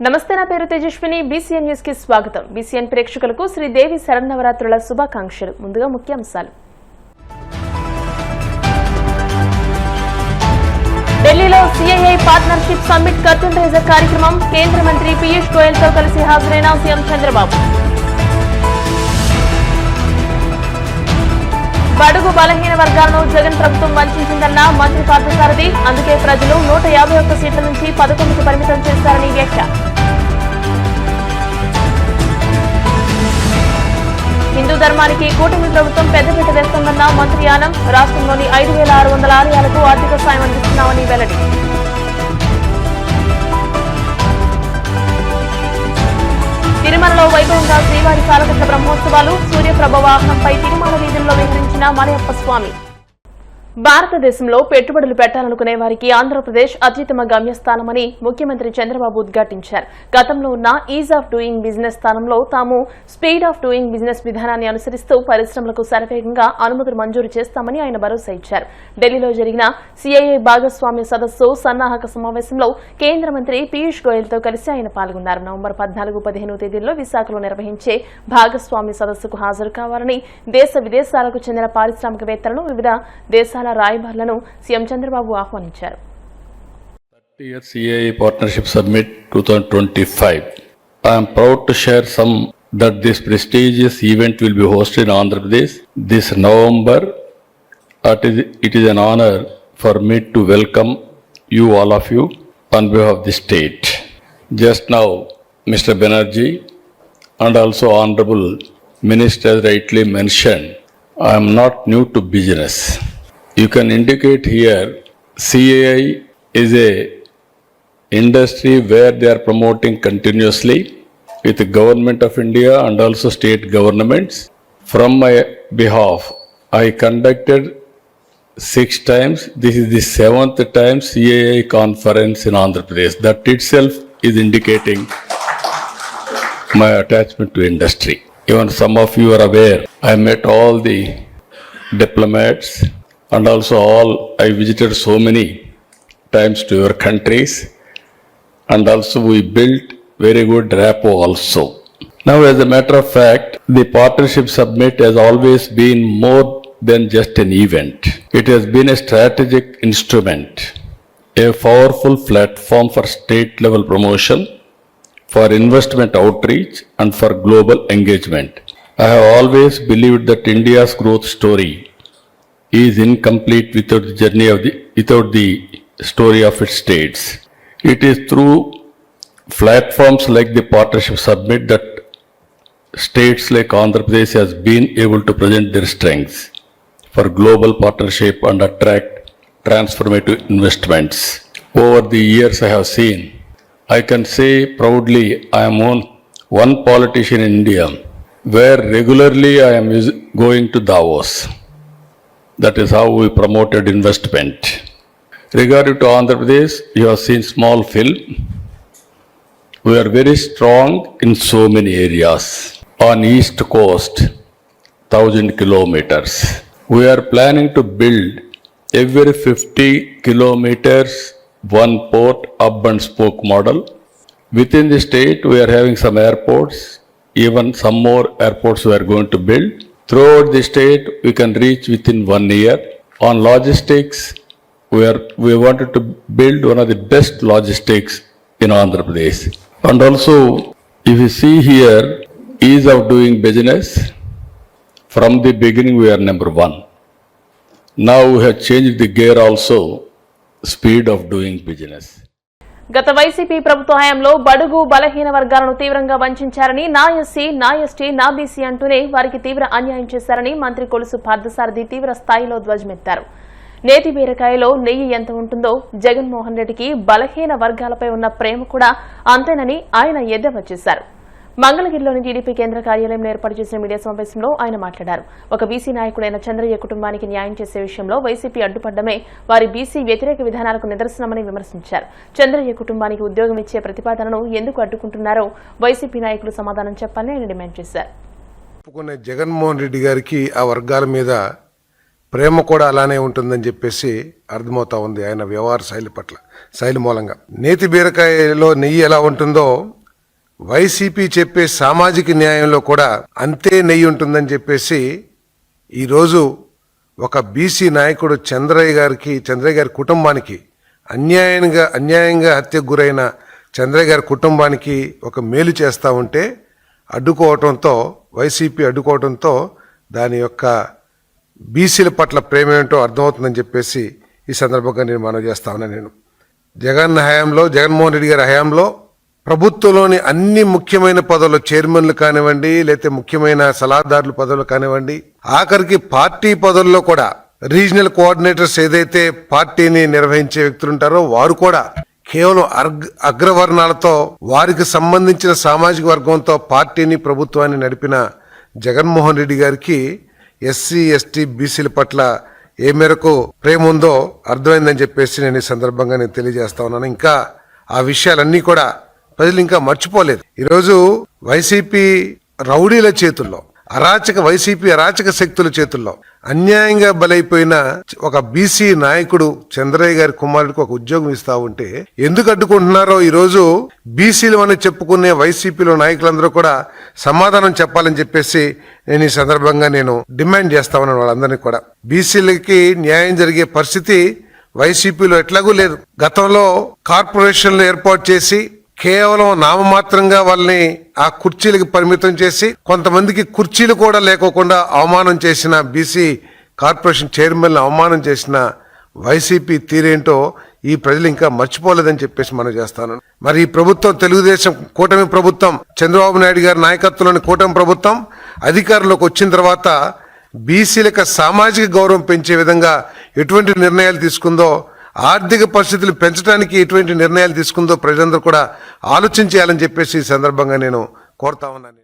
నమస్తే, నా పేరు తేజస్విని. బీసీఎన్ న్యూస్ కి స్వాగతం. బీసీఎన్ ప్రేక్షకులకు శ్రీదేవి శరన్నవరాత్రుల శుభాకాంక్షలు. ముందుగా ముఖ్యాంశాలు. ఢిల్లీలో CII partnership summit curtain raiser కార్యక్రమం. కేంద్ర మంత్రి పీయూష్ గోయల్ తో కలిసి హాజరైన సీఎం చంద్రబాబు. బడుగు బలహీన వర్గాలను జగన్ ప్రభుత్వం వంచిందన్న మంత్రి పార్థసారథి. అందుకే ప్రజలు 151 సీట్ల నుంచి 11కు పరిమితం చేశారని వ్యాఖ్య. హిందూ ధర్మానికి కూటమి ప్రభుత్వం పెద్దపీట వేస్తోందన్న మంత్రి ఆనం. రాష్ట్రంలోని 5,600 ఆలయాలకు ఆర్థిక సాయం అందిస్తున్నామని వెల్లడి. తిరుమలలో వైభవంగా శ్రీవారి సాలకట్ల బ్రహ్మోత్సవాలు. సూర్యప్రభ వాహనంపై తిరుమల వీధుల్లో విహరించిన మలయప్ప స్వామి. భారతదేశంలో పెట్టుబడులు పెట్టాలనుకునే వారికి ఆంధ్రప్రదేశ్ అత్యుత్తమ గమ్యస్థానమని ముఖ్యమంత్రి చంద్రబాబు ఉద్ఘాటించారు. గతంలో ఉన్న ఈజ్ ఆఫ్ డూయింగ్ బిజినెస్ స్థానంలో తాము స్పీడ్ ఆఫ్ డూయింగ్ బిజినెస్ విధానాన్ని అనుసరిస్తూ పరిశ్రమలకు శరవేగంగా అనుమతులు మంజూరు చేస్తామని ఆయన భరోసా ఇచ్చారు. ఢిల్లీలో జరిగిన సిఐఐ భాగస్వామ్య సదస్సు సన్నాహక సమావేశంలో కేంద్ర మంత్రి పీయూష్ గోయల్ తో కలిసి ఆయన పాల్గొన్నారు. నవంబర్ 14, 15 తేదీల్లో విశాఖలో నిర్వహించే భాగస్వామ్య సదస్సుకు హాజరు కావాలని దేశ విదేశాలకు చెందిన పారిశ్రామికవేత్తలను, వివిధ దేశాల రాయబారులను సీఎం చంద్రబాబు ఆహ్వానించారు. 30th CII Partnership Summit 2025. I am proud to share that this prestigious event will be hosted in Andhra Pradesh this November. It is an honor for me to welcome you, all of you, on behalf of the state. Just now, Mr. Banerjee and also Honorable Minister rightly mentioned, I am not new to business. You can indicate here, CII is a industry where they are promoting continuously with the government of India and also state governments. From my behalf, I conducted 6 times. This is the 7th time CII conference in Andhra Pradesh. That itself is indicating my attachment to industry. Even some of you are aware, I met all the diplomats and also I visited so many times to your countries, and also we built very good rapport also. Now, as a matter of fact, the partnership summit has always been more than just an event. It has been a strategic instrument, a powerful platform for state level promotion, for investment outreach and for global engagement. I have always believed that India's growth story is incomplete without the story of its states. It is through platforms like the Partnership Summit that states like Andhra Pradesh has been able to present their strengths for global partnership and attract transformative investments. Over the years I have seen, I can say proudly, I am one politician in India where regularly I am going to Davos. That is how we promoted investment. Regarding to Andhra Pradesh, you have seen small film. We are very strong in so many areas. On east coast, 1,000 kilometers. We are planning to build every 50 kilometers one port, hub and spoke model. Within the state, we are having some airports. Even some more airports we are going to build. Throughout the state, we can reach within 1 year. On logistics, we wanted to build one of the best logistics in Andhra Pradesh. And also, if you see here, ease of doing business, from the beginning we are number 1. Now we have changed the gear also, speed of doing business. గత YCP ప్రభుత్వ హయాంలో బడుగు బలహీన వర్గాలను తీవ్రంగా వంచారని, నా SC, నా ST, నా బీసీ అంటూనే వారికి తీవ్ర అన్యాయం చేశారని మంత్రి కొలుసు పార్థసారథి తీవ్ర స్థాయిలో ధ్వజమెత్తారు. నేతి బీరకాయలో నెయ్యి ఎంత ఉంటుందో జగన్మోహన్ రెడ్డికి బలహీన వర్గాలపై ఉన్న ప్రేమ కూడా అంతేనని ఆయన ఎద్దేవా చేశారు. మంగళగిరిలోని టీడీపీ కేంద్ర కార్యాలయంలో ఏర్పాటు చేసిన మీడియా సమావేశంలో ఆయన మాట్లాడారు. ఒక బీసీ నాయకుడైన చంద్రయ్య కుటుంబానికి న్యాయం చేసే విషయంలో వైసీపీ అడ్డుపడ్డమే వారి బీసీ వ్యతిరేక విధానాలకు నిదర్శనమని విమర్శించారు. చంద్రయ్య కుటుంబానికి ఉద్యోగం ఇచ్చే ప్రతిపాదనను ఎందుకు అడ్డుకుంటున్నారో వైసీపీ నాయకులు సమాధానం చెప్పాలని ఆయన డిమాండ్ చేశారు. జగన్మోహన్ రెడ్డి గారికి ఆ వర్గాల మీద ప్రేమ కూడా అలానే ఉంటుందని చెప్పేసి అర్థమవుతా ఉంది ఆయన వ్యవహార శైలి మూలంగా. నేతి బీరకాయలో నెయ్యి ఎలా ఉంటుందో వైసీపీ చెప్పే సామాజిక న్యాయంలో కూడా అంతే నెయ్యి ఉంటుందని చెప్పేసి ఈరోజు ఒక బీసీ నాయకుడు చంద్రయ్య గారి కుటుంబానికి అన్యాయంగా హత్యకు గురైన చంద్రయ్య గారి కుటుంబానికి ఒక మేలు చేస్తూ ఉంటే వైసీపీ అడ్డుకోవడంతో దాని యొక్క బీసీల పట్ల ప్రేమ ఏంటో అర్థమవుతుందని చెప్పేసి ఈ సందర్భంగా నేను మనవి చేస్తా ఉన్నాను. జగన్మోహన్ రెడ్డి గారి హయాంలో ప్రభుత్వంలోని అన్ని ముఖ్యమైన పదవులు, చైర్మన్లు కానివ్వండి, లేకపోతే ముఖ్యమైన సలహాదారుల పదవులు కానివ్వండి, ఆఖరికి పార్టీ పదవుల్లో కూడా రీజనల్ కోఆర్డినేటర్స్ ఏదైతే పార్టీని నిర్వహించే వ్యక్తులు ఉంటారో వారు కూడా కేవలం అగ్రవర్ణాలతో వారికి సంబంధించిన సామాజిక వర్గంతో పార్టీని ప్రభుత్వాన్ని నడిపిన జగన్మోహన్ రెడ్డి గారికి ఎస్సీ ఎస్టీ బీసీల పట్ల ఏ మేరకు ప్రేమ ఉందో అర్థమైందని చెప్పేసి నేను ఈ సందర్భంగా తెలియజేస్తా ఉన్నాను. ఇంకా ఆ విషయాలన్నీ కూడా ప్రజలు ఇంకా మర్చిపోలేదు. ఈరోజు వైసీపీ రౌడీల చేతుల్లో, వైసీపీ అరాచక శక్తుల చేతుల్లో అన్యాయంగా బలైపోయిన ఒక బీసీ నాయకుడు చంద్రయ్య గారి కుమారుడికి ఒక ఉద్యోగం ఇస్తా ఉంటే ఎందుకు అడ్డుకుంటున్నారో ఈరోజు బీసీలు అని చెప్పుకునే వైసీపీలో నాయకులందరూ కూడా సమాధానం చెప్పాలని చెప్పేసి నేను ఈ సందర్భంగా డిమాండ్ చేస్తా ఉన్నాను. వాళ్ళందరినీ కూడా బీసీలకి న్యాయం జరిగే పరిస్థితి వైసీపీలో ఎట్లాగూ లేదు. గతంలో కార్పొరేషన్లు ఏర్పాటు చేసి కేవలం నామమాత్రంగా వాళ్ళని ఆ కుర్చీలకు పరిమితం చేసి కొంతమందికి కుర్చీలు కూడా లేకోకుండా అవమానం చేసిన బీసీ కార్పొరేషన్ చైర్మన్ అవమానం చేసిన వైసీపీ తీరేంటో ఈ ప్రజలు ఇంకా మర్చిపోలేదని చెప్పేసి మనం చేస్తాను. మరి ఈ ప్రభుత్వం, తెలుగుదేశం కూటమి ప్రభుత్వం, చంద్రబాబు నాయుడు గారి నాయకత్వంలోని కూటమి ప్రభుత్వం అధికారంలోకి వచ్చిన తర్వాత బీసీలకు సామాజిక గౌరవం పెంచే విధంగా ఎటువంటి నిర్ణయాలు తీసుకుందో, ఆర్థిక పరిస్థితులు పెంచడానికి ఎటువంటి నిర్ణయాలు తీసుకుందో ప్రజలందరూ కూడా ఆలోచించాలని చెప్పేసి ఈ సందర్భంగా నేను కోరుతా ఉన్నాను.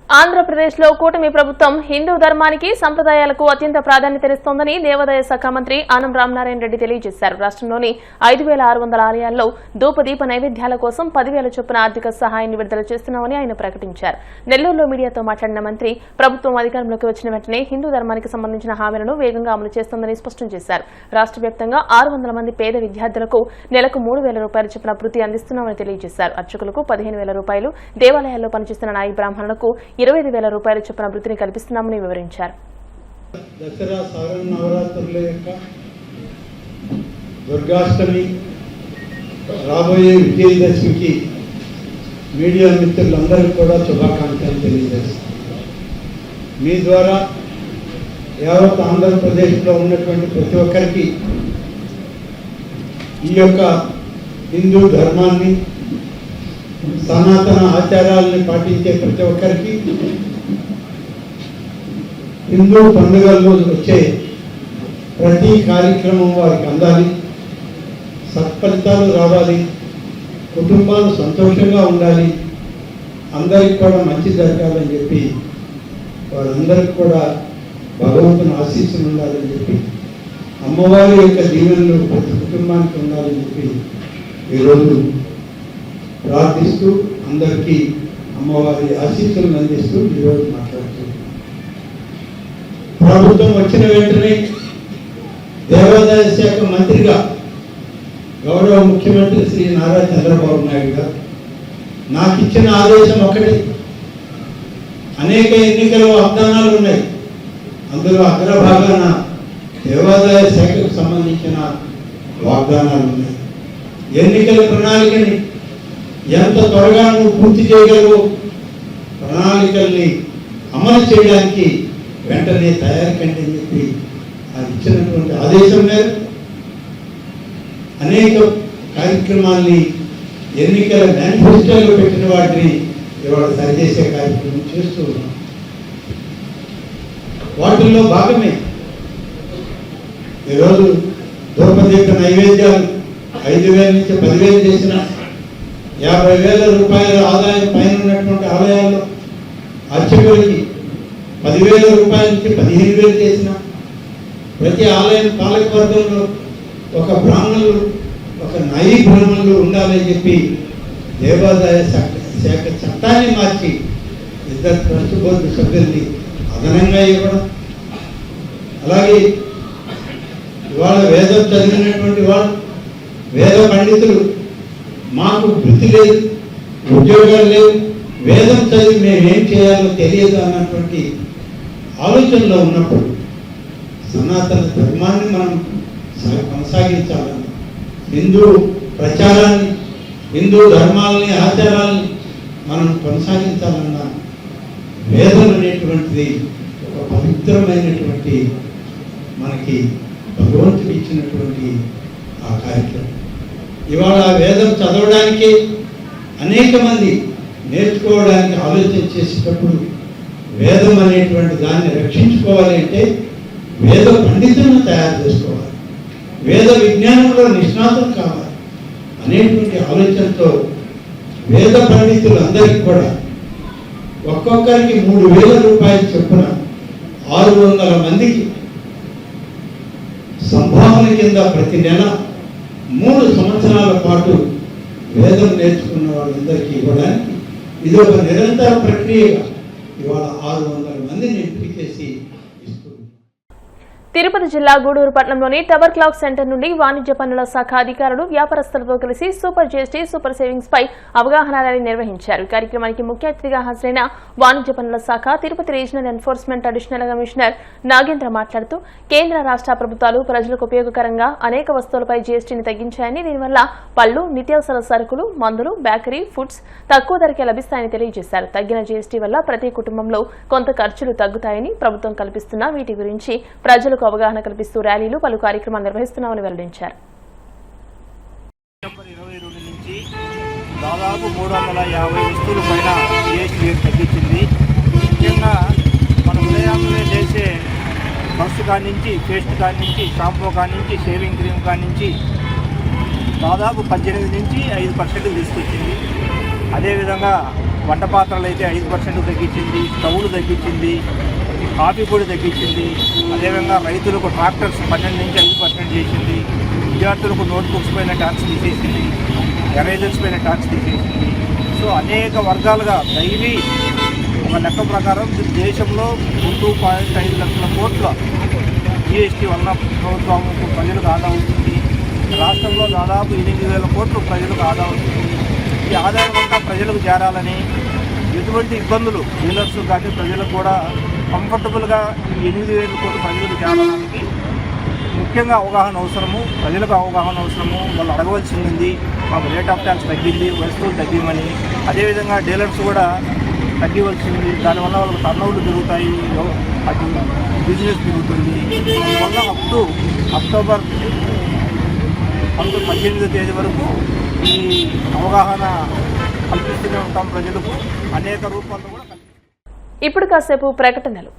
ఆంధ్రప్రదేశ్లో కూటమి ప్రభుత్వం హిందూ ధర్మానికి సంప్రదాయాలకు అత్యంత ప్రాధాన్యతనిస్తోందని దేవాదాయ శాఖ మంత్రి ఆనం రామనారాయణ రెడ్డి తెలియజేశారు. రాష్ట్రంలోని 5,600 ఆలయాల్లో ధూపదీప నైవేద్యాల కోసం 10,000 చొప్పున ఆర్థిక సహాయాన్ని విడుదల చేస్తున్నామని ఆయన ప్రకటించారు. నెల్లూరులో మీడియాతో మాట్లాడిన మంత్రి ప్రభుత్వం అధికారంలోకి వచ్చిన వెంటనే హిందూ ధర్మానికి సంబంధించిన హామీలను వేగంగా అమలు చేస్తోందని స్పష్టం చేశారు. రాష్ట్ర వ్యాప్తంగా 600 మంది పేద విద్యార్థులకు నెలకు 3,000 రూపాయల చొప్పున వృత్తి అందిస్తున్నామని తెలియజేశారు. అర్చకులకు 15,000 రూపాయలు, దేవాలయాల్లో పనిచేస్తున్న నాయి బ్రాహ్మణులకు 25,000 రూపాయల చొప్పున వృత్తిని కల్పిస్తున్నామని వివరించారు. దసరా సాగర నవరాత్రుల యొక్క దుర్గాష్టమి, రాబోయే విజయదశమికి మీడియా మిత్రులందరికీ కూడా శుభాకాంక్షలు తెలియజేస్తాను. మీ ద్వారా యావత్ ఆంధ్రప్రదేశ్లో ఉన్నటువంటి ప్రతి ఒక్కరికి ఈ యొక్క హిందూ ధర్మాన్ని, సనాతన ఆచారాలని పాటించే ప్రతి ఒక్కరికి హిందూ పండుగల్లో వచ్చే ప్రతి కార్యక్రమం వారికి అందాలి, సత్ఫలితాలు రావాలి, కుటుంబాలు సంతోషంగా ఉండాలి, అందరికి కూడా మంచి జరగాలని చెప్పి వారందరికీ కూడా భగవంతుని ఆశీస్సులు ఉండాలని చెప్పి, అమ్మవారి యొక్క దీవెనలు ప్రతి కుటుంబానికి ఉండాలని చెప్పి ఈరోజు ప్రార్థిస్తూ అందరికీ అమ్మవారి ఆశీస్సులను అందిస్తూ ఈరోజు మాట్లాడుతుంది. ప్రభుత్వం వచ్చిన వెంటనే దేవాదాయ శాఖ మంత్రిగా గౌరవ ముఖ్యమంత్రి శ్రీ నారా చంద్రబాబు నాయుడు గారు నాకు ఇచ్చిన ఆదేశం ఒకటి. అనేక ఎన్నికల వాగ్దానాలు ఉన్నాయి, అందులో అగ్రభాగాన దేవాదాయ శాఖకు సంబంధించిన వాగ్దానాలు ఉన్నాయి. ఎన్నికల ప్రణాళికని ఎంత త్వరగా నువ్వు పూర్తి చేయగలవు, ప్రణాళికల్ని అమలు చేయడానికి వెంటనే తయారు కండి అని చెప్పి అది ఇచ్చినటువంటి ఆదేశం మేరకు అనేక కార్యక్రమాల్ని ఎన్నికల మేనిఫెస్టోలో పెట్టిన వాటిని ఇవాళ సరిచేసే కార్యక్రమం చేస్తూ ఉన్నాం. వాటిల్లో భాగమే ఈరోజు ధూపదీప నైవేద్యాలు 5,000 నుంచి 10,000 చేసిన, 50,000 రూపాయల ఆదాయం పైన ఉన్నటువంటి ఆలయాల్లో అర్చకులకి 10,000 రూపాయల నుంచి 15,000 చేసిన, ప్రతి ఆలయం పాలకవర్గంలో ఒక బ్రాహ్మణులు, ఒక నాయి బ్రాహ్మణులు ఉండాలని చెప్పి దేవాదాయ శాఖ చట్టాన్ని మార్చి 2 ట్రస్ట్ బోర్డు సభ్యుల్ని అదనంగా ఇవ్వడం, అలాగే ఇవాళ వేదం చదివినటువంటి వాళ్ళు, వేద పండితులు, మాకు వృత్తి లేదు, ఉద్యోగాలు లేవు, వేదం చదివి మేమేం చేయాలో తెలియదు అన్నటువంటి ఆలోచనలో ఉన్నప్పుడు సనాతన ధర్మాన్ని మనం కొనసాగించాలని, హిందూ ప్రచారాన్ని, హిందూ ధర్మాలని, ఆచారాలని మనం కొనసాగించాలన్నా వేదం అనేటువంటిది ఒక పవిత్రమైనటువంటి మనకి భగవంతుడు ఇచ్చినటువంటి ఆ కార్యక్రమం. ఇవాళ ఆ వేదం చదవడానికి అనేక మంది నేర్చుకోవడానికి ఆలోచన చేసేటప్పుడు వేదం అనేటువంటి దాన్ని రక్షించుకోవాలి అంటే వేద పండితులను తయారు చేసుకోవాలి, వేద విజ్ఞానంలో నిష్ణాతులు కావాలి అనేటువంటి ఆలోచనతో వేద పండితులందరికీ కూడా ఒక్కొక్కరికి 3,000 రూపాయలు చొప్పున 600 మందికి సంభావన కింద ప్రతి నెల 3 సంవత్సరాల పాటు వేదం నేర్చుకున్న వాళ్ళందరికీ ఇవ్వడానికి ఇది ఒక నిరంతర ప్రక్రియగా ఇవాళ 600 మందిని ఎంపిక చేసి ఇస్తుంది. తిరుపతి జిల్లా గూడూరు పట్టణంలోని టవర్ క్లాక్ సెంటర్ నుండి వాణిజ్య పన్నుల శాఖ అధికారులు వ్యాపారస్తులతో కలిసి సూపర్ జీఎస్టీ, సూపర్ సేవింగ్స్ పై అవగాహన ర్యాలీ నిర్వహించారు. ఈ కార్యక్రమానికి ముఖ్య అతిథిగా హాజరైన వాణిజ్య పన్నుల శాఖ Tirupati regional enforcement additional commissioner Nagendra మాట్లాడుతూ కేంద్ర రాష్ట్ర ప్రభుత్వాలు ప్రజలకు ఉపయోగకరంగా అనేక వస్తువులపై జీఎస్టీని తగ్గించాయని, దీనివల్ల పళ్లు, నిత్యావసర సరుకులు, మందులు, బేకరీ, ఫుడ్స్ తక్కువ ధరకే లభిస్తాయని తెలియజేశారు. తగ్గిన జీఎస్టీ వల్ల ప్రతి కుటుంబంలో కొంత ఖర్చులు తగ్గుతాయని, ప్రభుత్వం కల్పిస్తున్న వీటి గురించి ప్రజలకు అవగాహన కల్పిస్తూ ర్యాలీలు, పలు కార్యక్రమాలు నిర్వహిస్తున్నామని వెల్లడించారు. డిసెంబర్ 22 నుంచి దాదాపు 350 వస్తువుల పైన జీఎస్టీ తగ్గించింది. ముఖ్యంగా మన ఉదయాన్నే చేసే బస్సు కాడి నుంచి, పేస్ట్ కాడి నుంచి, షాంపూ కాడి నుంచి, షేవింగ్ క్రీమ్ కాడి నుంచి దాదాపు 18 నుంచి 5% తీసుకొచ్చింది. అదేవిధంగా వంట పాత్రలు అయితే 5% తగ్గించింది, స్టవ్లు తగ్గించింది, కాఫీ పొడి తగ్గించింది. అదేవిధంగా రైతులకు ట్రాక్టర్స్ 12 నుంచి 5% చేసింది. విద్యార్థులకు నోట్బుక్స్ పైన ట్యాక్స్ తీసేసింది, ఎరేజర్స్ పైన ట్యాక్స్ తీసేసింది. సో అనేక వర్గాలుగా డైలీ ఒక లెక్క ప్రకారం దేశంలో 2.5 లక్షల కోట్ల జీఎస్టీ వలన ప్రభుత్వం ప్రజలకు ఆదా అవుతుంది. రాష్ట్రంలో దాదాపు 8,000 కోట్లు ప్రజలకు ఆదా అవుతుంది. ఈ ఆదాయం అంతా ప్రజలకు చేరాలని, ఎటువంటి ఇబ్బందులు డీలర్స్ కానీ ప్రజలకు కూడా కంఫర్టబుల్గా ఈ 8,000 కోట్లు ప్రజలకు చేరడానికి ముఖ్యంగా అవగాహన అవసరము, ప్రజలకు అవగాహన అవసరము. వాళ్ళు అడగవలసింది మాకు రేట్ ఆఫ్ ట్యాక్స్ తగ్గింది, వస్తువులు తగ్గిమని. అదేవిధంగా డీలర్స్ కూడా తగ్గివలసింది, దానివల్ల వాళ్ళకి టర్నోవర్లు పెరుగుతాయి, అటు బిజినెస్ పెరుగుతుంది. అందువల్ల అక్టోబర్ 18వ తేదీ వరకు ఈ అవగాహన కల్పిస్తూనే ఉంటాం ప్రజలకు అనేక రూపాల్లో కూడా. ఇప్పుడు కాసేపు ప్రకటనలు.